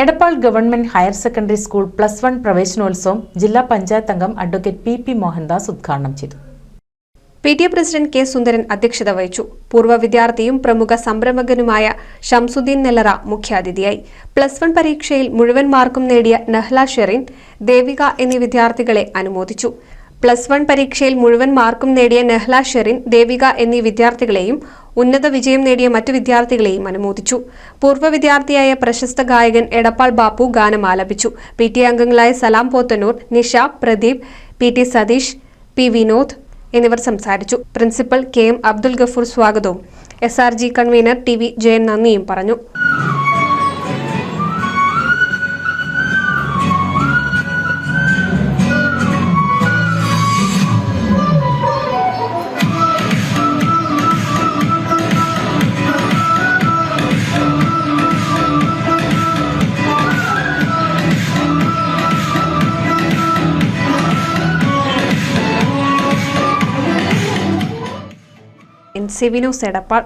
Edappal government higher secondary school +1 പ്രവേശനോത്സവം ജില്ലാ പഞ്ചായത്ത് അംഗം അഡ്വക്കേറ്റ് പി മോഹൻദാസ് ഉദ്ഘാടനം ചെയ്തു. PTA പ്രസിഡന്റ് കെ സുന്ദരൻ അധ്യക്ഷത വഹിച്ചു. പൂർവ്വ വിദ്യാർത്ഥിയും പ്രമുഖ സംരംഭകനുമായ ഷംസുദ്ദീൻ നെല്ലറ മുഖ്യാതിഥിയായി. +1 പരീക്ഷയിൽ മുഴുവൻ മാർക്കും നേടിയ നഹ്ല ഷെറിൻ, ദേവിക എന്നീ വിദ്യാർത്ഥികളെ അനുമോദിച്ചു. +1 പരീക്ഷയിൽ മുഴുവൻ മാർക്കും നേടിയ നഹ്ല ഷെറിൻ, ദേവിക എന്നീ വിദ്യാർത്ഥികളെയും ഉന്നത വിജയം നേടിയ മറ്റു വിദ്യാർത്ഥികളെയും അനുമോദിച്ചു. പൂർവ്വ വിദ്യാർത്ഥിയായ പ്രശസ്ത ഗായകൻ എടപ്പാൾ ബാപ്പു ഗാനം ആലപിച്ചു. PTA അംഗങ്ങളായ സലാം പോത്തന്നൂർ, നിഷ, പ്രദീപ്, PT സതീഷ്, P വിനോദ് എന്നിവർ സംസാരിച്ചു. പ്രിൻസിപ്പൽ KM അബ്ദുൽ ഗഫൂർ സ്വാഗതവും SRG കൺവീനർ TV ജയൻ നന്ദിയും പറഞ്ഞു. NCV news Edappal.